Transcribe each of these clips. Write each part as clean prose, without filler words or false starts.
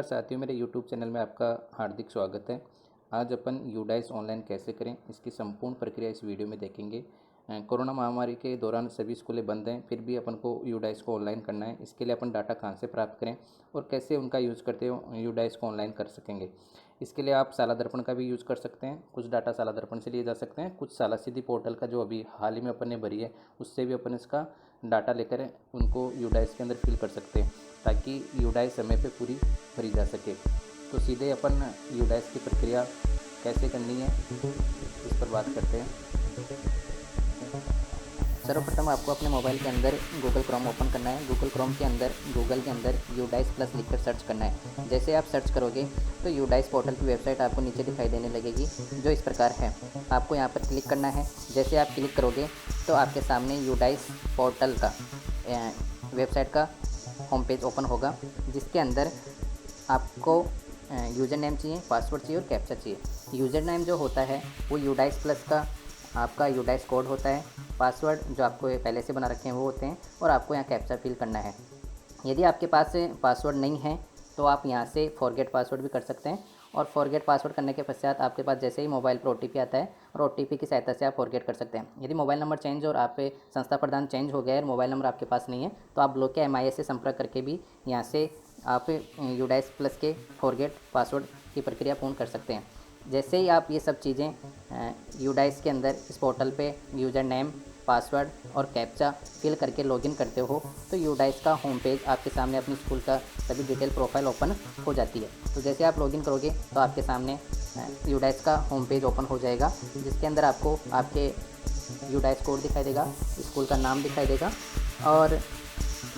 साथियों, मेरे YouTube channel में आपका हार्दिक स्वागत है। आज अपन यूडाइस ऑनलाइन कैसे करें, इसकी संपूर्ण प्रक्रिया इस वीडियो में देखेंगे। कोरोना महामारी के दौरान सभी स्कूलें बंद हैं, फिर भी अपन को यूडाइस को ऑनलाइन करना है। इसके लिए अपन डाटा कहाँ से प्राप्त करें और कैसे उनका यूज़ करते हो यूडाइस को ऑनलाइन कर सकेंगे। इसके लिए आप साला दर्पण का भी यूज़ कर सकते हैं। कुछ डाटा साला दर्पण से लिए जा सकते हैं, कुछ साला सीधी पोर्टल का जो अभी हाल ही में अपन ने भरी है उससे भी अपन इसका डाटा लेकर उनको यूडाइस के अंदर फिल कर सकते हैं, ताकि यूडाइस समय पे पूरी भरी जा सके। तो सीधे अपन यूडाइस की प्रक्रिया कैसे करनी है इस पर बात करते हैं। सर्वप्रथम आपको अपने मोबाइल के अंदर गूगल क्रोम ओपन करना है। गूगल क्रोम के अंदर गूगल के अंदर यूडाइस प्लस लिखकर सर्च करना है। जैसे आप सर्च करोगे तो यूडाइस पोर्टल की वेबसाइट आपको नीचे दिखाई देने लगेगी, जो इस प्रकार है। आपको यहाँ पर क्लिक करना है। जैसे आप क्लिक करोगे तो आपके सामने यूडाइस पोर्टल का वेबसाइट का होम पेज ओपन होगा, जिसके अंदर आपको यूज़र नेम चाहिए, पासवर्ड चाहिए और कैप्चा चाहिए। यूज़र नेम जो होता है वो यूडाइस प्लस का आपका यूडाइस कोड होता है। पासवर्ड जो आपको पहले से बना रखे हैं वो होते हैं, और आपको यहाँ कैप्चा फिल करना है। यदि आपके पास पासवर्ड नहीं है तो आप यहाँ से फॉरगेट पासवर्ड भी कर सकते हैं, और फॉरगेट पासवर्ड करने के पश्चात आपके पास जैसे ही मोबाइल पर OTP आता है और OTP की सहायता से आप फॉरगेट कर सकते हैं। यदि मोबाइल नंबर चेंज और आप संस्था प्रदान चेंज हो गया है और मोबाइल नंबर आपके पास नहीं है तो आप ब्लॉक के MIS से संपर्क करके भी यहाँ से आप यूडाइस प्लस के फॉरगेट पासवर्ड की प्रक्रिया पूर्ण कर सकते हैं। जैसे ही आप ये सब चीज़ें यूडाइस के अंदर इस पोर्टल पे यूज़र नेम, पासवर्ड और कैप्चा फिल करके लॉगिन करते हो तो यूडाइस का होम पेज आपके सामने अपनी स्कूल का सभी डिटेल प्रोफाइल ओपन हो जाती है। तो जैसे आप लॉगिन करोगे तो आपके सामने यूडाइस का होम पेज ओपन हो जाएगा, जिसके अंदर आपको आपके यूडाइस कोड दिखाई देगा, स्कूल का नाम दिखाई देगा और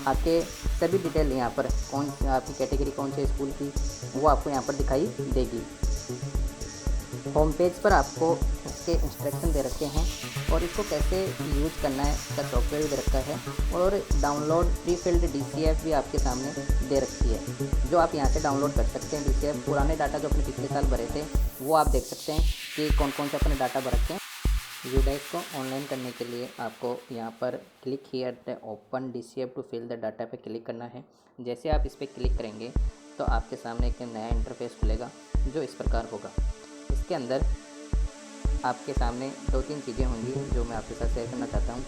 आपके सभी डिटेल यहाँ पर कौन आपकी कैटेगरी कौन सी स्कूल की वो आपको यहाँ पर दिखाई देगी। होम पेज पर आपको इसके इंस्ट्रक्शन दे रखे हैं और इसको कैसे यूज़ करना है इसका सॉफ्टवेयर भी दे रखा है, और डाउनलोड प्री फिल्ड DCF भी आपके सामने दे रखी है, जो आप यहाँ से डाउनलोड कर सकते हैं। DCF पुराने डाटा जो अपने पिछले साल भरे थे वो आप देख सकते हैं कि कौन कौन से अपने डाटा भर रखे हैं। यूडाइस को ऑनलाइन करने के लिए आपको यहाँ पर click here the open DCF to fill the data पे क्लिक करना है। जैसे आप इस पर क्लिक करेंगे तो आपके सामने एक नया इंटरफेस खुलेगा, जो इस प्रकार होगा। इसके अंदर आपके सामने 2-3 चीज़ें होंगी जो मैं आपके साथ शेयर करना चाहता हूँ।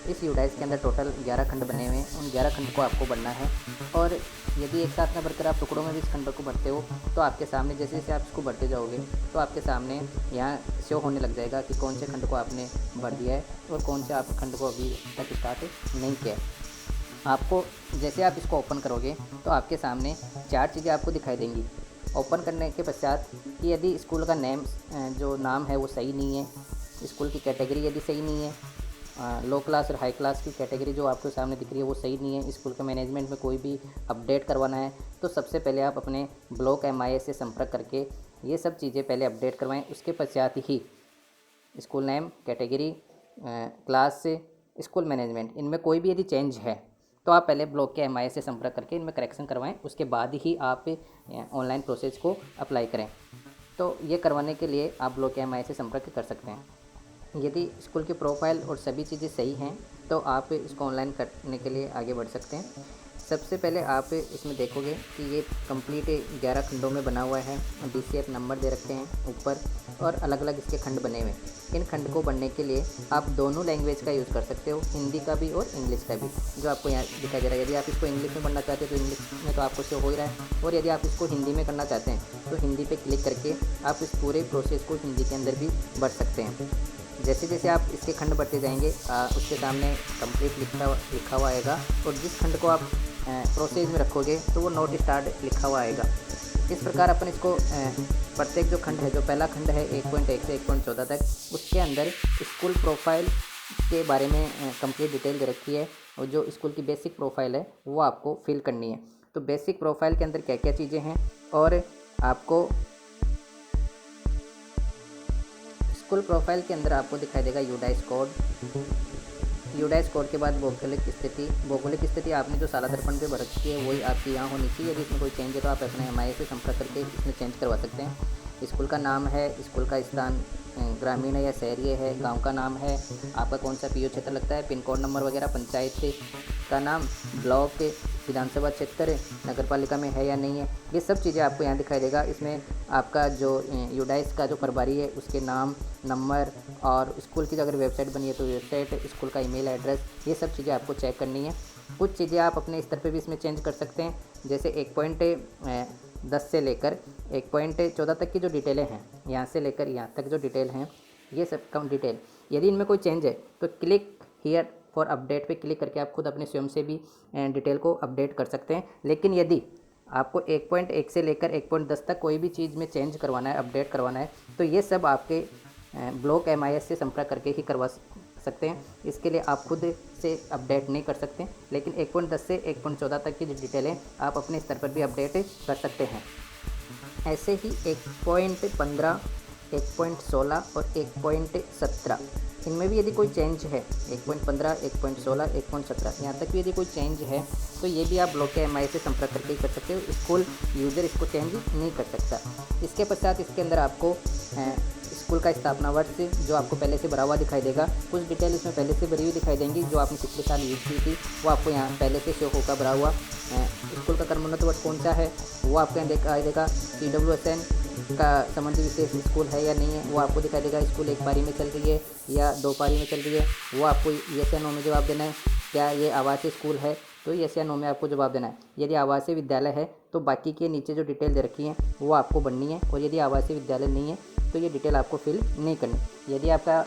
इस यूडाइस के अंदर टोटल 11 खंड बने हुए हैं, उन 11 खंड को आपको भरना है। और यदि एक साथ में भरकर आप टुकड़ों में भी इस खंड को भरते हो तो आपके सामने जैसे जैसे आप इसको भरते जाओगे तो आपके सामने यहाँ शो होने लग जाएगा कि कौन से खंड को आपने भर दिया है और कौन से आप खंड को अभी तक स्टार्ट नहीं किया है। आपको जैसे आप इसको ओपन करोगे तो आपके सामने 4 चीज़ें आपको दिखाई देंगी। ओपन करने के पश्चात कि यदि स्कूल का नेम जो नाम है वो सही नहीं है, स्कूल की कैटेगरी यदि सही नहीं है, लो क्लास और हाई क्लास की कैटेगरी जो आपके सामने दिख रही है वो सही नहीं है, स्कूल के मैनेजमेंट में कोई भी अपडेट करवाना है तो सबसे पहले आप अपने ब्लॉक MIS से संपर्क करके ये सब चीज़ें पहले अपडेट करवाएं। उसके पश्चात ही school name, category, class, school management, इनमें कोई भी यदि चेंज है तो आप पहले ब्लॉक के MIS से संपर्क करके इनमें करेक्शन करवाएं, उसके बाद ही आप ऑनलाइन प्रोसेस को अप्लाई करें। तो ये करवाने के लिए आप ब्लॉक के MIS से संपर्क कर सकते हैं। यदि स्कूल की प्रोफाइल और सभी चीज़ें सही हैं तो आप इसको ऑनलाइन करने के लिए आगे बढ़ सकते हैं। सबसे पहले आप इसमें देखोगे कि ये कंप्लीट 11 खंडों में बना हुआ है। DCF नंबर दे रखे हैं ऊपर और अलग अलग इसके खंड बने हुए हैं। इन खंड को बनने के लिए आप दोनों लैंग्वेज का यूज़ कर सकते हो, हिंदी का भी और इंग्लिश का भी, जो आपको यहाँ दिखाई दे रहा है। यदि आप इसको इंग्लिश में बनना चाहते हैं तो इंग्लिश में तो आपको शो हो ही रहा है, और यदि आप इसको हिंदी में करना चाहते हैं तो हिंदी पर क्लिक करके आप इस पूरे प्रोसेस को हिंदी के अंदर भी बढ़ सकते हैं। जैसे जैसे आप इसके खंड बढ़ते जाएंगे उसके सामने कंप्लीट लिखा हुआ आएगा, और जिस खंड को आप प्रोसेस में रखोगे तो वो नोट स्टार्ट लिखा हुआ आएगा। इस प्रकार अपन इसको प्रत्येक जो खंड है, जो पहला खंड है 1.1 से 1.14 तक, उसके अंदर स्कूल प्रोफाइल के बारे में कंप्लीट डिटेल दे रखी है, और जो स्कूल की बेसिक प्रोफाइल है वो आपको फिल करनी है। तो बेसिक प्रोफाइल के अंदर क्या क्या चीज़ें हैं, और आपको स्कूल प्रोफाइल के अंदर आपको दिखाई देगा यूडाइस कोड। यूडाइस कोड के बाद भौगोलिक स्थिति आपने जो साला दर्पण पे भर रखी है वही आपकी यहाँ होनी चाहिए। यदि इसमें कोई चेंज है तो आप अपने MIS से संपर्क करके इसमें चेंज करवा सकते हैं। स्कूल का नाम है, स्कूल का स्थान ग्रामीण है या शहरीय है, गांव का नाम है, आपका कौन सा PO क्षेत्र लगता है, पिन कोड नंबर वगैरह, पंचायत का नाम, ब्लॉक, विधानसभा क्षेत्र नगर पालिका में है या नहीं है, ये सब चीज़ें आपको यहाँ दिखाई देगा। इसमें आपका जो यूडाइस का जो प्रभारी है उसके नाम, नंबर और स्कूल की अगर वेबसाइट बनी है तो वेबसाइट, स्कूल का ईमेल एड्रेस, ये सब चीज़ें आपको चेक करनी है। कुछ चीज़ें आप अपने स्तर पे भी इसमें चेंज कर सकते हैं, जैसे 1.10 से लेकर 1.14 तक की जो डिटेलें हैं, यहाँ से लेकर यहाँ तक जो डिटेल हैं, ये सब कम डिटेल, यदि इनमें कोई चेंज है तो क्लिक हियर फॉर अपडेट पे क्लिक करके आप खुद अपने स्वयं से भी डिटेल को अपडेट कर सकते हैं। लेकिन यदि आपको 1.1 से लेकर 1.10 तक कोई भी चीज़ में चेंज करवाना है, अपडेट करवाना है, तो ये सब आपके ब्लॉक MIS से संपर्क करके ही करवा सकते हैं। इसके लिए आप खुद से अपडेट नहीं कर सकते, लेकिन 1.10 से 1.14 तक की जो डिटेलें आप अपने स्तर पर भी अपडेट कर सकते हैं। ऐसे ही 1.15, 1.16 और 1.17, इनमें भी यदि कोई चेंज है, 1.15, 1.16, 1.17, यहाँ तक भी यदि कोई चेंज है तो ये भी आप ब्लॉक MIS से संपर्क करके ही कर सकते हो। स्कूल यूज़र इसको चेंज नहीं कर सकता। इसके पश्चात इसके अंदर आपको स्कूल का स्थापना वर्ष जो आपको पहले से भरा हुआ दिखाई देगा, कुछ डिटेल इसमें पहले से भरी हुई दिखाई देंगी जो आपने पिछले साल यूज़ की थी, वो आपको यहाँ पहले से शो होगा भरा हुआ। स्कूल का क्रमोन्नत वर्ष कौन सा है वो आपको यहाँ दिखाई देगा। PWSN का संबंधी विशेष स्कूल है या नहीं है वो आपको दिखाई देगा। स्कूल 1 पारी में चल रही है या 2 पारी में चल रही है, वो आपको यस या नो में जवाब देना है। क्या ये आवासीय स्कूल है, तो यस या नो में आपको जवाब देना है। यदि आवासीय विद्यालय है तो बाकी के नीचे जो डिटेल दे रखी है वो आपको भरनी है, और यदि आवासीय विद्यालय नहीं है तो ये डिटेल आपको फिल नहीं करनी। यदि आपका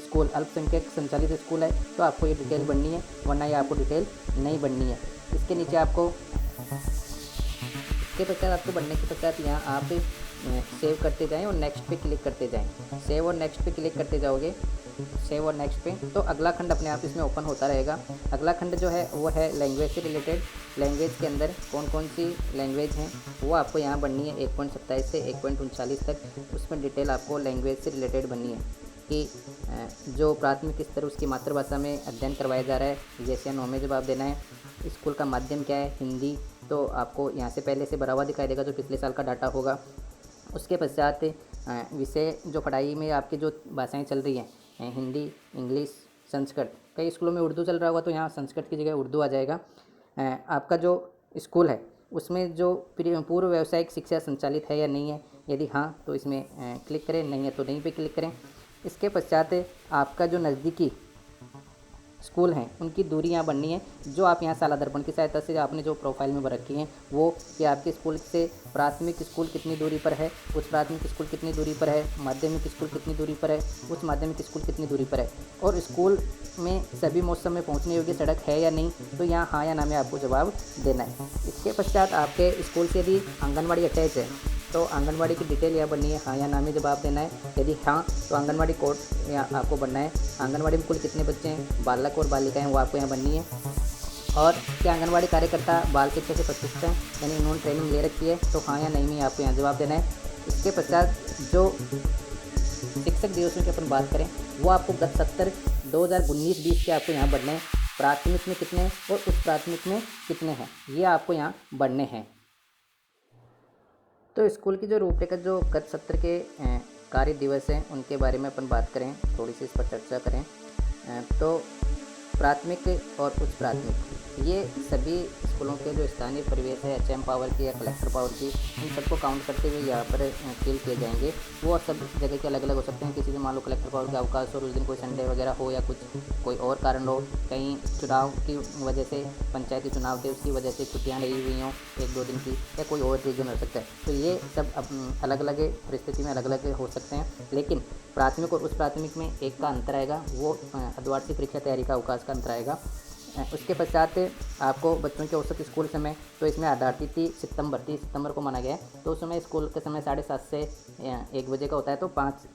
स्कूल अल्पसंख्यक संचालित स्कूल है तो आपको ये डिटेल भरनी है, वरना ये आपको डिटेल नहीं भरनी है। इसके नीचे आपको, इसके पश्चात आपको भरने के पश्चात यहाँ आप सेव करते जाएं और नेक्स्ट पे क्लिक करते जाएं। सेव और नेक्स्ट पे क्लिक करते जाओगे, सेव और नेक्स्ट पे, तो अगला खंड अपने आप इसमें ओपन होता रहेगा। अगला खंड जो है वो है लैंग्वेज से रिलेटेड। लैंग्वेज के अंदर कौन कौन सी लैंग्वेज हैं वो आपको यहाँ बननी है। 1.27 से 1.39 तक उसमें डिटेल आपको लैंग्वेज से रिलेटेड बननी है कि जो प्राथमिक स्तर उसकी मातृभाषा में अध्ययन करवाया जा रहा है, यस या नो में जवाब देना है। स्कूल का माध्यम क्या है, हिंदी, तो आपको यहाँ से पहले से भरा हुआ दिखाई देगा जो पिछले साल का डाटा होगा। उसके पश्चात विषय जो पढ़ाई में आपकी जो भाषाएं चल रही हैं, हिंदी, इंग्लिश, संस्कृत, कई स्कूलों में उर्दू चल रहा होगा तो यहाँ संस्कृत की जगह उर्दू आ जाएगा। आपका जो स्कूल है उसमें जो पूर्व व्यावसायिक शिक्षा संचालित है या नहीं है, यदि हाँ तो इसमें क्लिक करें, नहीं है तो नहीं पे क्लिक करें। इसके पश्चात आपका जो नज़दीकी स्कूल हैं उनकी दूरी यहाँ बननी है, जो आप यहाँ साला दर्पण की सहायता से आपने जो प्रोफाइल में भर रखी हैं वो कि आपके स्कूल से प्राथमिक स्कूल कितनी दूरी पर है, उच्च प्राथमिक स्कूल कितनी दूरी पर है, माध्यमिक स्कूल कितनी दूरी पर है, उच्च माध्यमिक स्कूल कितनी दूरी पर है, और स्कूल में सभी मौसम में पहुँचने योग्य सड़क है या नहीं, तो यहाँ हाँ या ना में आपको जवाब देना है। इसके पश्चात आपके स्कूल से यदि आंगनबाड़ी अटैच है तो आंगनबाड़ी की डिटेल यहाँ बननी है, हाँ या ना में जवाब देना है। यदि हाँ तो आंगनबाड़ी कोड यहाँ आपको बनना है। आंगनबाड़ी में कुल कितने बच्चे हैं, बालक और बालिकाएं, वो आपको यहाँ बननी है। और क्या आंगनबाड़ी कार्यकर्ता बाल शिक्षा से प्रशिक्षित हैं, यानी उन्होंने ट्रेनिंग ले रखी है, तो हाँ या नहीं में आपको यहाँ जवाब देना है। इसके पश्चात जो शिक्षक दिवसों की अपन बात करें वो आपको गत सत्र 2019-20 के आपको यहाँ बढ़ने हैं। प्राथमिक में कितने और उच्च प्राथमिक में कितने हैं ये आपको यहाँ बढ़ने हैं। तो स्कूल की जो रूपरेखा जो गत सत्र के कार्य दिवस हैं उनके बारे में अपन बात करें, थोड़ी सी इस पर चर्चा करें। तो प्राथमिक और उच्च प्राथमिक ये सभी स्कूलों के जो स्थानीय परिवेश है, HM पावर की या कलेक्टर पावर की, इन सबको काउंट करते हुए यहाँ पर फिल किए जाएंगे। वो सब जगह के अलग अलग हो सकते हैं। किसी भी मान लो कलेक्टर पावर का अवकाश और उस दिन कोई संडे वगैरह हो या कुछ कोई और कारण हो, कहीं चुनाव की वजह से, पंचायती चुनाव थे उसकी वजह से छुट्टियाँ रही हुई हों 1-2 दिन की, या कोई और रीजन हो सकता है। तो ये सब अलग अलग परिस्थिति में अलग अलग हो सकते हैं। लेकिन प्राथमिक और उच्च प्राथमिक में एक का अंतर आएगा, वो अर्धवार्षिक परीक्षा तैयारी का अवकाश का अंतर आएगा। उसके पश्चात आपको बच्चों के औसत स्कूल समय, तो इसमें आधार 30 सितंबर को माना गया है। तो उस समय स्कूल का समय 7:30 से 1 बजे का होता है, तो 5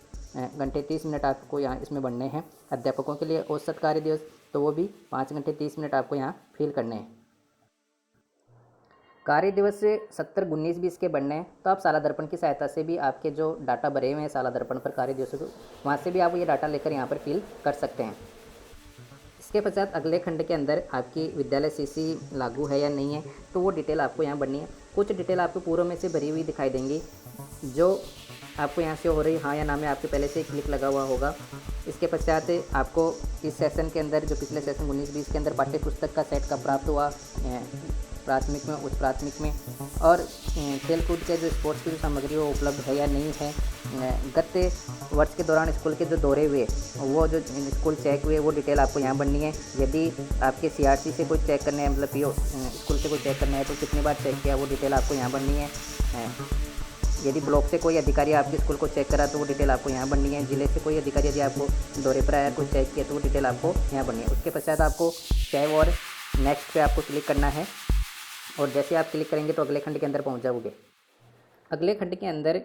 घंटे 30 मिनट आपको यहाँ इसमें बढ़ने हैं। अध्यापकों के लिए औसत कार्य दिवस, तो वो भी 5 घंटे 30 मिनट आपको यहाँ फिल करने हैं। कार्य दिवस से 70-19-20 के बढ़ने हैं, तो आप साला दर्पण की सहायता से भी आपके जो डाटा भरे हुए हैं साला दर्पण पर कार्य दिवसों को, वहाँ से भी आप ये डाटा लेकर यहाँ पर फिल कर सकते हैं। इसके पश्चात अगले खंड के अंदर आपकी विद्यालय CC लागू है या नहीं है, तो वो डिटेल आपको यहाँ भरनी है। कुछ डिटेल आपको पूर्व में से भरी हुई दिखाई देंगी जो आपको यहाँ से हो रही हाँ या ना में आपके पहले से क्लिक लगा हुआ होगा। इसके पश्चात आपको इस सेशन के अंदर जो पिछले सेशन 19-20 के अंदर पाठ्य पुस्तक का सेट का प्राप्त हुआ प्राथमिक में, उच्च प्राथमिक में, और खेलकूद के जो स्पोर्ट्स की जो सामग्री वो उपलब्ध है या नहीं है। गत वर्ष के दौरान स्कूल के जो दौरे हुए, वो जो स्कूल चेक हुए, वो डिटेल आपको यहाँ भरनी है। यदि आपके सीआरसी से कोई चेक करना है, मतलब पीओ स्कूल से कोई चेक करना है, तो कितनी बार चेक किया, वो डिटेल आपको यहाँ भरनी है। यदि ब्लॉक से कोई अधिकारी आपके स्कूल को चेक करा तो वो डिटेल आपको यहाँ भरनी है। जिले से कोई अधिकारी यदि आपको दौरे पर आया, कोई चेक किया, तो वो डिटेल आपको यहाँ भरनी है। उसके पश्चात आपको सेव और नेक्स्ट पे आपको क्लिक करना है, और जैसे आप क्लिक करेंगे तो अगले खंड के अंदर पहुँच जाओगे। अगले खंड के अंदर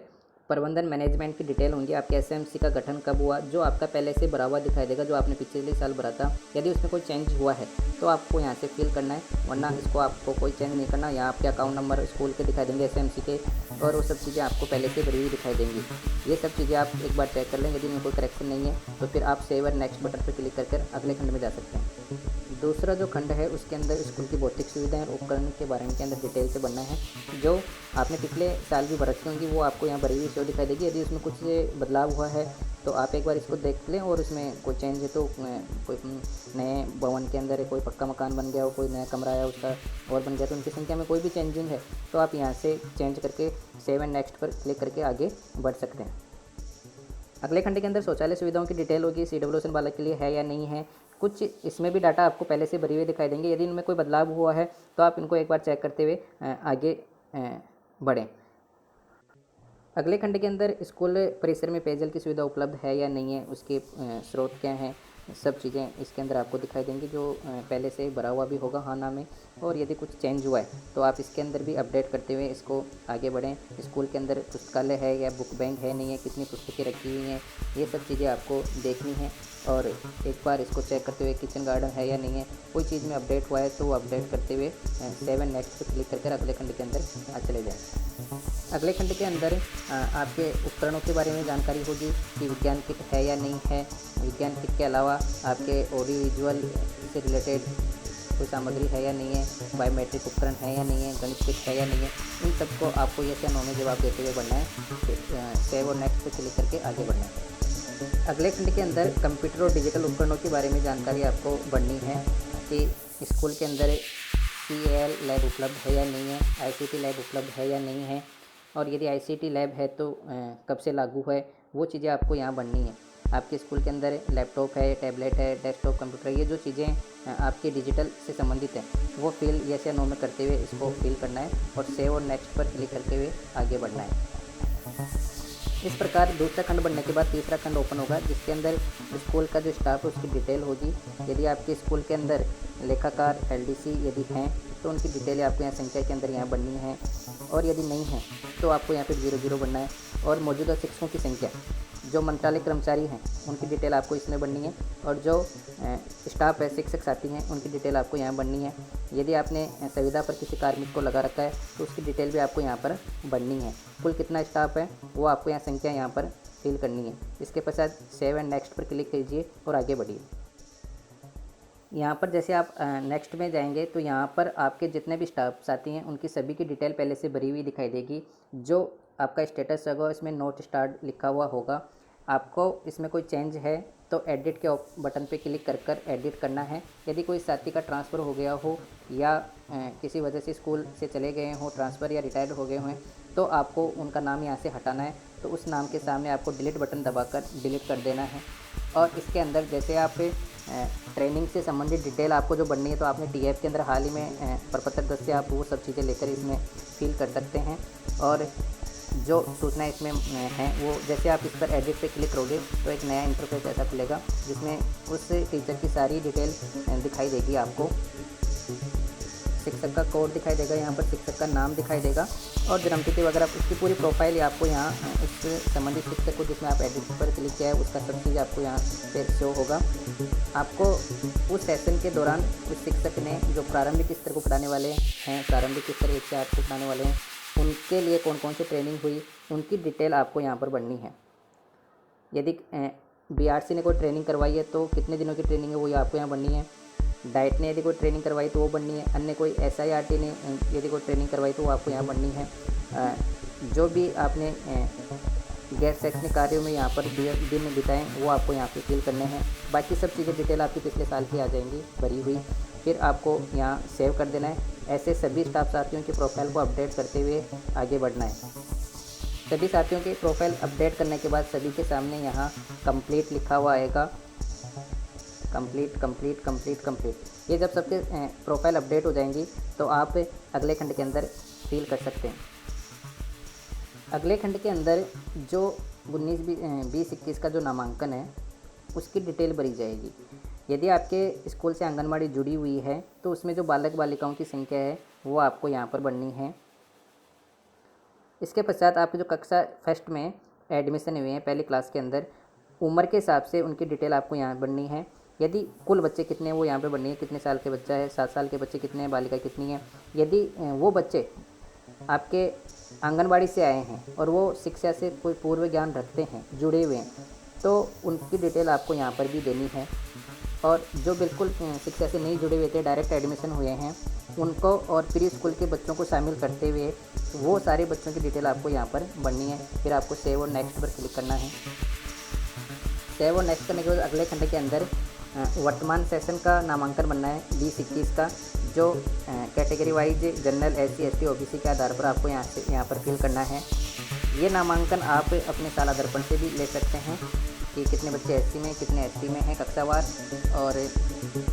प्रबंधन मैनेजमेंट की डिटेल होंगी। आपके एसएमसी का गठन कब हुआ, जो आपका पहले से भरा हुआ दिखाई देगा, जो आपने पिछले साल भरा था। यदि उसमें कोई चेंज हुआ है तो आपको यहाँ से फिल करना है, वरना इसको आपको कोई चेंज नहीं करना। यहाँ आपके अकाउंट नंबर स्कूल के दिखाई देंगे, एसएमसी के, और वो सब चीज़ें आपको पहले से भरी हुई दिखाई देंगी। ये सब चीज़ें आप एक बार चेक कर लें। यदि इनमें कोई करेक्शन नहीं है तो फिर आप सेव और नेक्स्ट बटन पर क्लिक कर अगले खंड में जा सकते हैं। दूसरा जो खंड है उसके अंदर स्कूल की भौतिक सुविधाएं और उपकरण के बारे में के अंदर डिटेल से बनना है। जो आपने पिछले साल भी भर रखी होंगी वो आपको यहाँ भरी हुई शो दिखाई देगी। यदि उसमें कुछ बदलाव हुआ है तो आप एक बार इसको देख लें, और उसमें कोई चेंज है तो कोई नए भवन के अंदर कोई पक्का मकान बन गया हो, कोई नया कमरा आया उसका और बन गया, तो उनकी संख्या में कोई भी चेंजिंग है तो आप यहाँ से चेंज करके सेव एंड नेक्स्ट पर क्लिक करके आगे बढ़ सकते हैं। अगले खंड के अंदर शौचालय सुविधाओं की डिटेल होगी, CWSN बालक के लिए है या नहीं है। कुछ इसमें भी डाटा आपको पहले से भरी हुई दिखाई देंगे। यदि इनमें कोई बदलाव हुआ है तो आप इनको एक बार चेक करते हुए आगे बढ़ें। अगले खंड के अंदर स्कूल परिसर में पेयजल की सुविधा उपलब्ध है या नहीं है, उसके स्रोत क्या हैं, सब चीज़ें इसके अंदर आपको दिखाई देंगी, जो पहले से भरा हुआ भी होगा हाँ ना में। और यदि कुछ चेंज हुआ है तो आप इसके अंदर भी अपडेट करते हुए इसको आगे बढ़ें। स्कूल के अंदर पुस्तकालय है या बुक बैंक है नहीं है, कितनी पुस्तकें रखी हुई हैं, ये सब चीज़ें आपको देखनी है। और एक बार इसको चेक करते हुए किचन गार्डन है या नहीं है, कोई चीज़ में अपडेट हुआ है तो अपडेट करते हुए सेव एंड नेक्स्ट पर क्लिक करके अगले खंड के अंदर चले जाएँ। अगले खंड के अंदर आपके उपकरणों के बारे में जानकारी होगी कि विज्ञान किट है या नहीं है। विज्ञान किट के अलावा आपके ऑडियो विजुअल से रिलेटेड कोई सामग्री है या नहीं है, बायोमेट्रिक उपकरण है या नहीं है, गणित किट है या नहीं है। इन सबको आपको ये क्या में जवाब देते हुए बढ़ना है, सेव और नेक्स्ट पे क्लिक करके आगे बढ़ना है। अगले खंड के अंदर कंप्यूटर और डिजिटल उपकरणों के बारे में जानकारी आपको बढ़नी है कि स्कूल के अंदर CAL लैब उपलब्ध है या नहीं है, ICT लैब उपलब्ध है या नहीं है, और यदि ICT लैब है तो कब से लागू है, वो चीज़ें आपको यहाँ बढ़नी है। आपके स्कूल के अंदर लैपटॉप है, टैबलेट है, डेस्कटॉप कंप्यूटर, ये जो चीज़ें आपके डिजिटल से संबंधित हैं वो फिल यस या नो में करते हुए इसको फिल करना है, और सेव और नेक्स्ट पर क्लिक करते हुए आगे बढ़ना है। इस प्रकार दूसरा खंड बनने के बाद तीसरा खंड ओपन होगा, जिसके अंदर स्कूल का जो स्टाफ है उसकी डिटेल होगी। यदि आपके स्कूल के अंदर लेखाकार LDC यदि हैं तो उनकी डिटेल आपको यहाँ संख्या के अंदर यहाँ बननी है, और यदि नहीं है तो आपको यहाँ पे 00 बनना है। और मौजूदा शिक्षकों की संख्या, जो मंत्रालय कर्मचारी हैं उनकी डिटेल आपको इसमें बननी है, और जो स्टाफ है, शिक्षक साथी हैं, उनकी डिटेल आपको यहाँ बननी है। यदि आपने संविदा पर किसी कार्मिक को लगा रखा है तो उसकी डिटेल भी आपको यहाँ पर बननी है। कुल कितना स्टाफ है वो आपको यहाँ संख्या यहाँ पर फिल करनी है। इसके पश्चात सेव एंड नेक्स्ट पर क्लिक कीजिए और आगे बढ़िए। यहाँ पर जैसे आप नेक्स्ट में जाएंगे तो यहाँ पर आपके जितने भी स्टाफ साथी हैं उनकी सभी की डिटेल पहले से भरी हुई दिखाई देगी। जो आपका स्टेटस होगा इसमें नोट स्टार्ट लिखा हुआ होगा। आपको इसमें कोई चेंज है तो एडिट के बटन पे क्लिक कर एडिट करना है। यदि कोई साथी का ट्रांसफ़र हो गया हो या किसी वजह से स्कूल से चले गए हों, ट्रांसफ़र या रिटायर्ड हो गए हों, तो आपको उनका नाम यहाँ से हटाना है। तो उस नाम के सामने आपको डिलीट बटन दबाकर डिलीट कर देना है। और इसके अंदर जैसे आप ट्रेनिंग से संबंधित डिटेल आपको जो बननी है तो आपने TF के अंदर हाल ही में प्रपत्र 10 से आप वो सब चीज़ें लेकर इसमें फिल कर सकते हैं। और जो सूचना इसमें हैं वो जैसे आप इस पर एडिट पे क्लिक करोगे तो एक नया इंटरफेस ऐसा खुलेगा जिसमें उस टीचर की सारी डिटेल दिखाई देगी। आपको शिक्षक का कोड दिखाई देगा, यहाँ पर शिक्षक का नाम दिखाई देगा और जन्मतिथि वगैरह उसकी पूरी प्रोफाइल आपको यहाँ उस संबंधित शिक्षक को जिसमें आप एडिट पर क्लिक किया है उसका सब चीज़ आपको यहाँ पे शो होगा। आपको उस सेशन के दौरान उस शिक्षक ने जो प्रारंभिक स्तर को पढ़ाने वाले हैं, प्रारंभिक स्तर 1 से 8 को पढ़ाने वाले हैं, उनके लिए कौन कौन सी ट्रेनिंग हुई उनकी डिटेल आपको यहाँ पर बढ़नी है। यदि BRC ने कोई ट्रेनिंग करवाई है तो कितने दिनों की ट्रेनिंग है वो आपको यहाँ बढ़नी है। डाइट ने यदि कोई ट्रेनिंग करवाई तो वो बननी है। अन्य कोई SIRT ने यदि कोई ट्रेनिंग करवाई तो वो आपको यहाँ बननी है। जो भी आपने गैर शैक्षणिक कार्यों में यहाँ पर दिन बिताएं वो आपको यहाँ पे फिल करने हैं। बाकी सब चीज़ें डिटेल आपकी पिछले साल की आ जाएंगी भरी हुई। फिर आपको यहाँ सेव कर देना है। ऐसे सभी स्टाफ साथियों की प्रोफाइल को अपडेट करते हुए आगे बढ़ना है। सभी साथियों की प्रोफाइल अपडेट करने के बाद सभी के सामने यहाँ कंप्लीट लिखा हुआ आएगा। Complete complete complete complete. ये जब सबके प्रोफाइल अपडेट हो जाएंगी तो आप अगले खंड के अंदर फिल कर सकते हैं। अगले खंड के अंदर जो 19-20-21 का जो नामांकन है उसकी डिटेल भरी जाएगी। यदि आपके स्कूल से आंगनबाड़ी जुड़ी हुई है तो उसमें जो बालक बालिकाओं की संख्या है वो आपको यहाँ पर भरनी है। इसके पश्चात आपके जो कक्षा फर्स्ट में एडमिशन हुए हैं पहली क्लास के अंदर, उम्र के हिसाब से उनकी डिटेल आपको यहाँ भरनी है। यदि कुल बच्चे कितने हैं वो यहाँ पे भरनी है। कितने साल के बच्चा है, 7 साल के बच्चे कितने हैं, बालिका कितनी है। यदि वो बच्चे आपके आंगनबाड़ी से आए हैं और वो शिक्षा से कोई पूर्व ज्ञान रखते हैं, जुड़े हुए हैं, तो उनकी डिटेल आपको यहाँ पर भी देनी है। और जो बिल्कुल शिक्षा से नहीं जुड़े हुए थे, डायरेक्ट एडमिशन हुए हैं, उनको और प्री स्कूल के बच्चों को शामिल करते हुए वो सारे बच्चों की डिटेल आपको यहाँ पर भरनी है। फिर आपको सेव और नेक्स्ट पर क्लिक करना है। सेव और नेक्स्ट करने के बाद अगले खंड के अंदर वर्तमान सेशन का नामांकन बनना है 20-21 का, जो category wise general, SC ST OBC के आधार पर आपको यहाँ पर फिल करना है। ये नामांकन आप अपने साला दर्पण से भी ले सकते हैं कि कितने बच्चे SC में, कितने ST में हैं कक्षावार और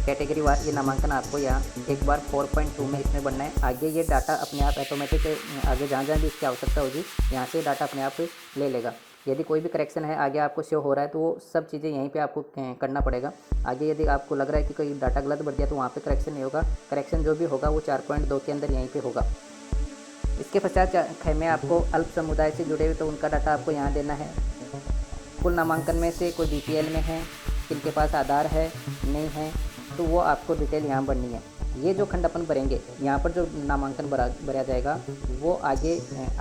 कैटेगरी वार। ये नामांकन आपको यहाँ एक बार 4.2 में इसमें बनना है। आगे ये डाटा अपने आप ऑटोमेटिक आगे जहाँ जहाँ भी इसकी आवश्यकता होगी यहाँ से डाटा अपने आप ले लेगा। यदि कोई भी करेक्शन है आगे आपको शो हो रहा है तो वो सब चीज़ें यहीं पे आपको करना पड़ेगा। आगे यदि आपको लग रहा है कि कोई डाटा गलत भर दिया तो वहाँ पे करेक्शन नहीं होगा। करेक्शन जो भी होगा वो 4.2 के अंदर यहीं पे होगा। इसके पश्चात में आपको अल्प समुदाय से जुड़े हुए तो उनका डाटा आपको यहाँ देना है। कुल नामांकन में से कोई BPL में है, किनके पास आधार है, नहीं है, तो वो आपको डिटेल यहाँ भरनी है। ये जो खंड अपन भरेंगे यहाँ पर जो नामांकन भरा जाएगा वो आगे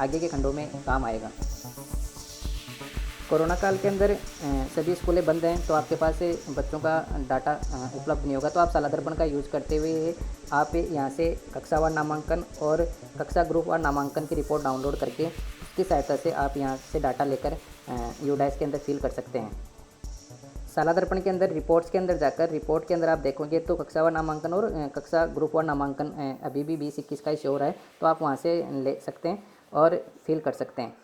के खंडों में काम आएगा। कोरोना काल के अंदर सभी स्कूलें बंद हैं तो आपके पास बच्चों का डाटा उपलब्ध नहीं होगा, तो आप साला दर्पण का यूज़ करते हुए आप यहाँ से कक्षावार नामांकन और कक्षा ग्रुपवार नामांकन की रिपोर्ट डाउनलोड करके उसकी सहायता से आप यहाँ से डाटा लेकर यूडाइस के अंदर फिल कर सकते हैं। साला दर्पण के अंदर रिपोर्ट्स के अंदर जाकर रिपोर्ट के अंदर आप देखोगे तो कक्षावार नामांकन और कक्षा ग्रुपवार नामांकन अभी भी 20-21 का ही शो हो रहा है, तो आप वहाँ से ले सकते हैं और फिल कर सकते हैं।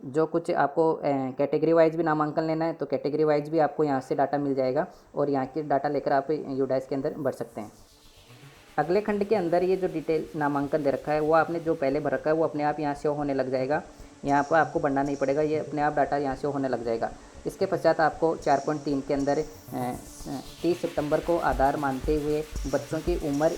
जो कुछ आपको कैटेगरी वाइज भी नामांकन लेना है तो कैटेगरी वाइज भी आपको यहाँ से डाटा मिल जाएगा और यहाँ के डाटा लेकर आप यूडाइस के अंदर भर सकते हैं। अगले खंड के अंदर ये जो डिटेल नामांकन दे रखा है वो आपने जो पहले भर रखा है वो अपने आप यहाँ शो होने लग जाएगा। यहाँ पर आपको भरना नहीं पड़ेगा, ये अपने आप डाटा यहाँ शो होने लग जाएगा। इसके पश्चात आपको 4.3 के अंदर 30 सितंबर को आधार मानते हुए बच्चों की उम्र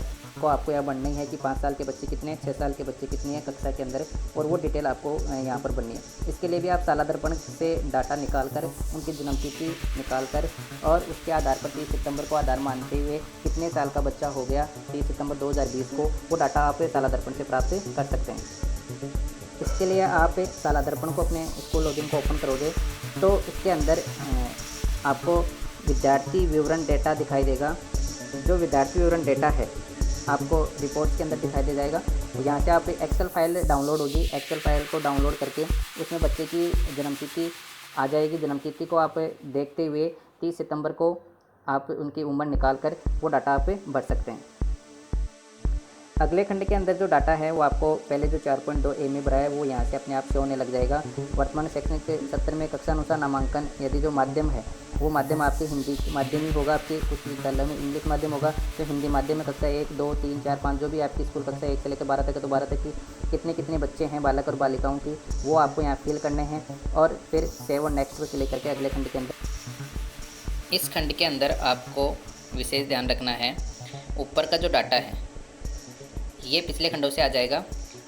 को आपको यहाँ भरनी है कि 5 साल के बच्चे कितने हैं, 6 साल के बच्चे कितने हैं कक्षा के अंदर, और वो डिटेल आपको यहाँ पर भरनी है। इसके लिए भी आप साला दर्पण से डाटा निकाल कर उनकी जन्म तिथि निकाल कर और उसके आधार पर 30 सितंबर को आधार मानते हुए कितने साल का बच्चा हो गया 30 सितंबर 2020 को, वो डाटा आप साला दर्पण से प्राप्त कर सकते हैं। इसके लिए आप साला दर्पण को अपने स्कूल लॉगिन को ओपन करोगे तो इसके अंदर आपको विद्यार्थी विवरण डेटा दिखाई देगा। जो विद्यार्थी विवरण डेटा है आपको रिपोर्ट के अंदर दिखाई दे जाएगा। यहाँ से आप एक्सेल फाइल डाउनलोड होगी, एक्सेल फाइल को डाउनलोड करके उसमें बच्चे की जन्मतिथि आ जाएगी। जन्मतिथि को आप देखते हुए 30 सितंबर को आप उनकी उम्र निकाल कर वो डाटा आप भर सकते हैं। अगले खंड के अंदर जो डाटा है वो आपको पहले जो 4.2A में भरा है वो यहाँ से अपने आप शो होने लग जाएगा। वर्तमान शैक्षणिक सत्र में कक्षा अनुसार नामांकन, यदि जो माध्यम है वो माध्यम आपके हिंदी माध्यम ही होगा, आपके कुछ विद्यालयों में इंग्लिश माध्यम होगा, तो हिंदी माध्यम में कक्षा 1, 2, 3, 4, 5 जो भी आपकी स्कूल कक्षा 1 से लेकर 12 तक है तो 12 तक की कितने बच्चे हैं बालक और बालिकाओं की वो आपको यहाँ फिल करने हैं और फिर सेव और नेक्स्ट पर क्लिक करके अगले खंड के अंदर। इस खंड के अंदर आपको विशेष ध्यान रखना है, ऊपर का जो डाटा है ये पिछले खंडों से आ जाएगा,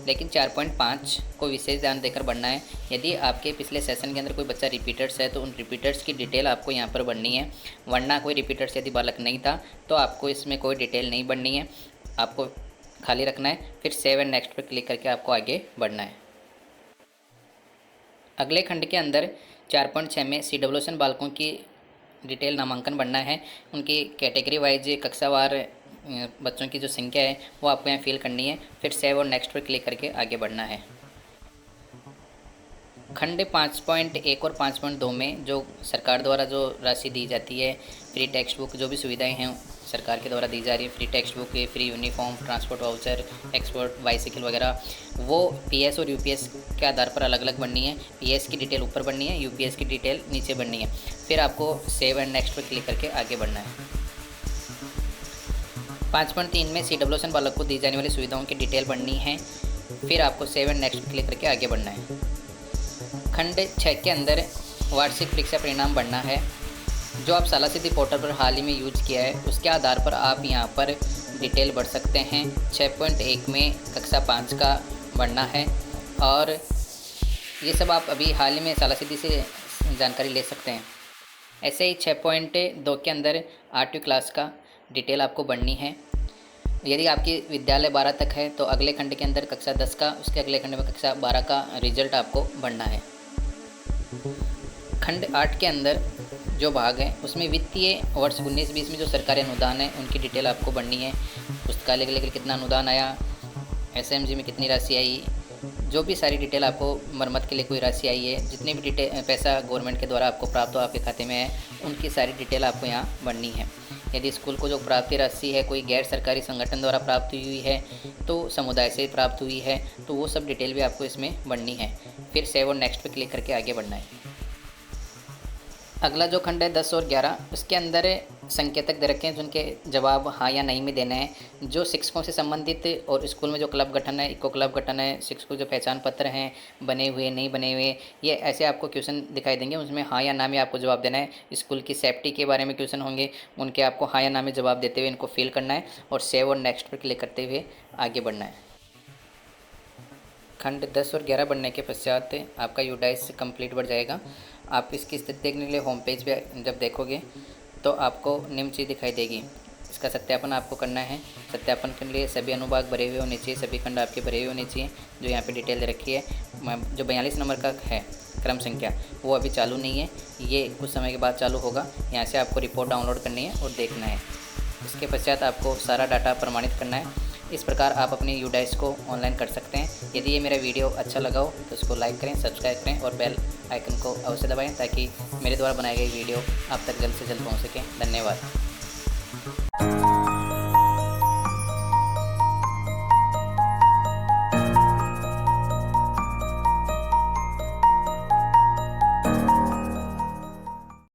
लेकिन 4.5 को विशेष ध्यान देकर बढ़ना है। यदि आपके पिछले सेशन के अंदर कोई बच्चा रिपीटर्स है तो उन रिपीटर्स की डिटेल आपको यहाँ पर बढ़नी है, वरना कोई रिपीटर्स यदि बालक नहीं था तो आपको इसमें कोई डिटेल नहीं बढ़नी है, आपको खाली रखना है। फिर सेव एंड नेक्स्ट पर क्लिक करके आपको आगे बढ़ना है। अगले खंड के अंदर 4.6 में CWSN बालकों की डिटेल नामांकन बढ़ना है। उनकी कैटेगरी वाइज कक्षावार बच्चों की जो संख्या है वो आपको यहाँ फिल करनी है। फिर सेव और नेक्स्ट पर क्लिक करके आगे बढ़ना है। खंड 5.1 और 5.2 में जो सरकार द्वारा जो राशि दी जाती है, फ्री टेक्स्ट बुक जो भी सुविधाएं हैं सरकार के द्वारा दी जा रही है, free text book, free uniform, transport voucher, export bicycle वगैरह, वो पीएस और यूपीएस के आधार पर अलग अलग बननी है। पीएस की डिटेल ऊपर बननी है, यूपीएस की डिटेल नीचे बननी है। फिर आपको सेव एंड नेक्स्ट पर क्लिक करके आगे बढ़ना है। 5.3 में CWSN बालक को दी जाने वाली सुविधाओं की डिटेल बननी है। फिर आपको सेव एंड नेक्स्ट पर क्लिक करके आगे बढ़ना है। खंड 6 के अंदर वार्षिक परीक्षा परिणाम बनना है। जो आप शाला सिद्धि पोर्टल पर हाल ही में यूज किया है उसके आधार पर आप यहाँ पर डिटेल बढ़ सकते हैं। 6.1 में कक्षा 5 का बढ़ना है और ये सब आप अभी हाल ही में शाला सिद्धि से जानकारी ले सकते हैं। ऐसे ही 6.2 के अंदर 8वीं क्लास का डिटेल आपको बढ़नी है। यदि आपकी विद्यालय 12 तक है तो अगले खंड के अंदर कक्षा 10 का, उसके अगले खंड में कक्षा 12 का रिजल्ट आपको बढ़ना है। खंड 8 के अंदर जो भाग है उसमें वित्तीय वर्ष 19-20 में जो सरकारी अनुदान है उनकी डिटेल आपको बढ़नी है। पुस्तकालय के लिए कितना अनुदान आया, एसएमजी में कितनी राशि आई, जो भी सारी डिटेल आपको मरम्मत के लिए कोई राशि आई है, जितने भी डिटेल पैसा गवर्नमेंट के द्वारा आपको प्राप्त हो आपके खाते में है, उनकी सारी डिटेल आपको यहाँ बढ़नी है। यदि स्कूल को जो प्राप्ति राशि है कोई गैर सरकारी संगठन द्वारा प्राप्त हुई है तो समुदाय से प्राप्त हुई है तो वो सब डिटेल भी आपको इसमें बढ़नी है। फिर सेव और नेक्स्ट पे क्लिक करके आगे बढ़ना है। अगला जो खंड है 10 और 11, उसके अंदर संकेतक दे रखे हैं जिनके जवाब हाँ या नहीं में देना है। जो शिक्षकों से संबंधित और स्कूल में जो क्लब गठन है, इको क्लब गठन है, शिक्षकों जो पहचान पत्र हैं बने हुए नहीं बने हुए, ये ऐसे आपको क्वेश्चन दिखाई देंगे। उसमें हाँ या ना में आपको जवाब देना है। स्कूल की सेफ्टी के बारे में क्वेश्चन होंगे, उनके आपको हाँ या ना में जवाब देते हुए इनको फिल करना है और सेव और नेक्स्ट पर क्लिक करते हुए आगे बढ़ना है। खंड 10 और 11 बढ़ने के पश्चात आपका यूडाइस कंप्लीट बढ़ जाएगा। आप इसकी स्थिति देखने के लिए होम पेज पे जब देखोगे तो आपको निम्न चीज़ दिखाई देगी। इसका सत्यापन आपको करना है। सत्यापन के लिए सभी अनुभाग भरे हुए होने चाहिए, सभी खंड आपके भरे हुए होने चाहिए। जो यहाँ पे डिटेल दे रखी है, जो 42 नंबर का है क्रम संख्या, वो अभी चालू नहीं है, ये कुछ समय के बाद चालू होगा। यहाँ से आपको रिपोर्ट डाउनलोड करनी है और देखना है। इसके पश्चात आपको सारा डाटा प्रमाणित करना है। इस प्रकार आप अपनी यूडाइस को ऑनलाइन कर सकते हैं। यदि ये मेरा वीडियो अच्छा लगा हो तो इसको लाइक करें, सब्सक्राइब करें और बेल आइकन को अवश्य दबाएं ताकि मेरे द्वारा बनाई गई वीडियो आप तक जल्द से जल्द पहुंच सकें। धन्यवाद।